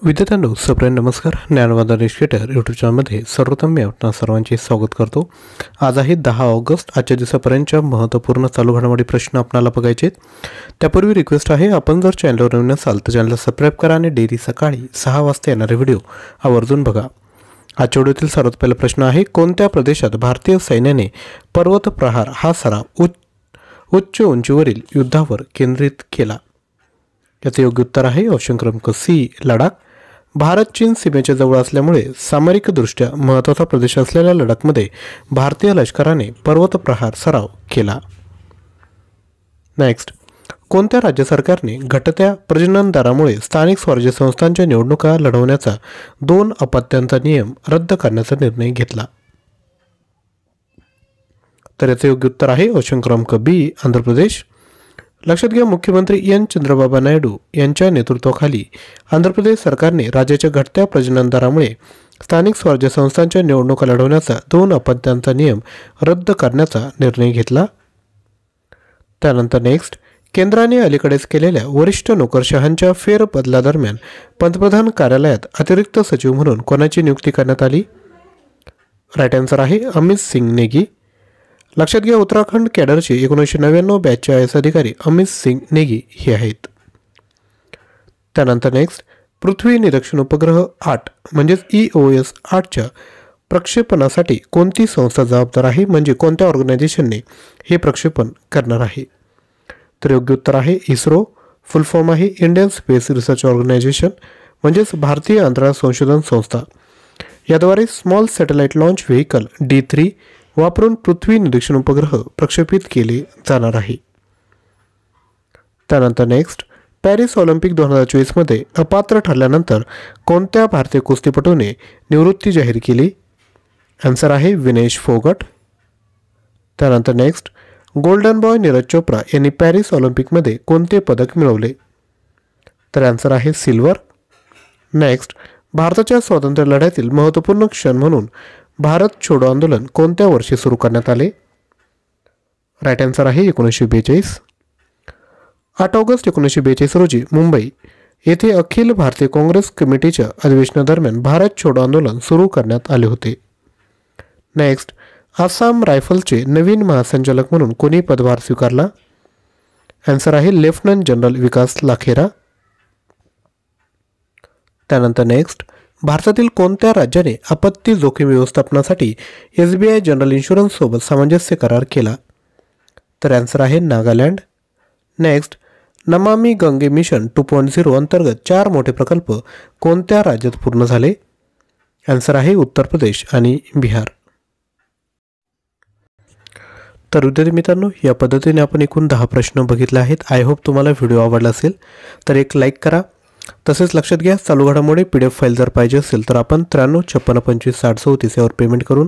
विद्यार्थ्यांनो सप्रेम नमस्कार. ज्ञानवंदन एज्युकेटर यूट्यूब चॅनलमध्ये सर्वप्रथम मी आपणा सर्वांचे स्वागत करतो. आज आहे 10 ऑगस्ट. आजच्या दिवसापर्यंतच्या महत्त्वपूर्ण चालू घडामोडी प्रश्न आपल्याला बघायचे आहेत. त्यापूर्वी रिक्वेस्ट आहे, आपण जर चॅनलवर नवीन असाल तर चॅनलला सबस्क्राईब करा आणि डेली सकाळी 6 वाजता येणारे व्हिडिओ आवर्जून बघा. आजच्या व्हिडिओतील सर्वात पहिला प्रश्न आहे, कोणत्या प्रदेशात भारतीय सैन्याने पर्वत प्रहार हा सराव उच्च उंचीवरील युद्धावर केंद्रित केला? याचे योग्य उत्तर आहे ऑप्शन क्रमांक सी, लडाख. भारत चीन सीमेच्या जवळ असल्यामुळे सामरिकदृष्ट्या महत्त्वाचा प्रदेश असलेल्या लडाखमध्ये भारतीय लष्कराने पर्वत प्रहार सराव केला. नेक्स्ट, कोणत्या राज्य सरकारने घटत्या प्रजनन दरामुळे स्थानिक स्वराज्य संस्थांच्या निवडणुका लढवण्याचा 2 अपत्यांचा नियम रद्द करण्याचा निर्णय घेतला? तर याचे योग्य उत्तर आहे ऑप्शन क्रमांक बी, आंध्र प्रदेश. लक्षात घ्या, मुख्यमंत्री एन चंद्रबाबू नायडू यांच्या नेतृत्वाखाली आंध्र प्रदेश सरकारने राज्याच्या घटत्या प्रजनन दरामुळे स्थानिक स्वराज्य संस्थांच्या निवडणुका लढवण्याचा 2 अपत्यांचा नियम रद्द करण्याचा निर्णय घेतला. त्यानंतर नेक्स्ट, केंद्राने अलीकडेच केलेल्या वरिष्ठ नोकरशहांच्या फेरबदलादरम्यान पंतप्रधान कार्यालयात अतिरिक्त सचिव म्हणून कोणाची नियुक्ती करण्यात आली? राईट आन्सर आहे अमित सिंग नेगी. लक्षात घ्या, उत्तराखंड कॅडरचे 1999 बॅचचे IAS अधिकारी अमित सिंग नेगी हे आहेत. त्यानंतर नेक्स्ट, पृथ्वी निरीक्षण उपग्रह 8 म्हणजेच EOS 8च्या प्रक्षेपणासाठी कोणती संस्था जबाबदार आहे, म्हणजे कोणत्या ऑर्गनायझेशनने हे प्रक्षेपण करणार आहे? तर योग्य उत्तर आहे इस्रो. फुल फॉर्म आहे इंडियन स्पेस रिसर्च ऑर्गनायझेशन म्हणजेच भारतीय अंतराळ संशोधन संस्था. याद्वारे small satellite launch vehicle D3 वापरून पृथ्वी निरीक्षण उपग्रह प्रक्षेपित केले जाणार आहे. त्यानंतर नेक्स्ट, पॅरिस ऑलिम्पिक 2024 मध्ये अपात्र ठरल्यानंतर कोणत्या भारतीय कुस्तीपटूने निवृत्ती जाहीर केली? आन्सर आहे विनेश फोगट. त्यानंतर next, golden boy Neeraj Chopra यांनी पॅरिस ऑलिम्पिकमध्ये कोणते पदक मिळवले? तर आन्सर आहे सिल्वर. नेक्स्ट, भारताच्या स्वातंत्र्य लढ्यातील महत्त्वपूर्ण क्षण म्हणून भारत छोडो आंदोलन कोणत्या वर्षी सुरू करण्यात आले? राईट आन्सर आहे 1942. 8 ऑगस्ट 1942 रोजी मुंबई येथे अखिल भारतीय काँग्रेस कमिटीच्या अधिवेशनादरम्यान भारत छोडो आंदोलन सुरू करण्यात आले होते. नेक्स्ट, आसाम रायफलचे नवीन महासंचालक म्हणून कोणी पदभार स्वीकारला? आन्सर आहे लेफ्टनंट जनरल विकास लाखेरा. त्यानंतर नेक्स्ट, भारतातील कोणत्या राज्याने आपत्ती जोखीम व्यवस्थापनासाठी SBI जनरल इन्शुरन्स सोबत सामंजस्य करार केला? तर आन्सर आहे नागालँड. नेक्स्ट, नमामि गंगे मिशन 2.0 अंतर्गत 4 मोठे प्रकल्प कोणत्या राज्यात पूर्ण झाले? आन्सर आहे उत्तर प्रदेश आणि बिहार. तर विद्यार्थी मित्रांनो, या पद्धतीने आपण एकूण 10 प्रश्न बघितले आहेत. आय होप तुम्हाला व्हिडिओ आवडला असेल. तर एक लाईक करा. तसेच लक्षात घ्या, चालू घडामोडी PDF फाईल जर पाहिजे असेल तर आपण 93 56 25 60 34 यावर पेमेंट करून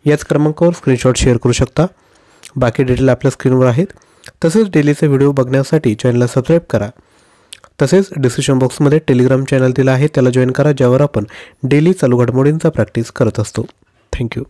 याच क्रमांकावर स्क्रीनशॉट शेअर करू शकता. बाकी डिटेल आपल्या स्क्रीनवर आहेत. तसेच डेलीचे व्हिडिओ बघण्यासाठी चॅनलला सबस्क्राईब करा. तसेच डिस्क्रिप्शन बॉक्समध्ये टेलिग्राम चॅनल दिला आहे, त्याला जॉईन करा, ज्यावर आपण डेली चालू घडामोडींचा प्रॅक्टिस करत असतो. थँक्यू.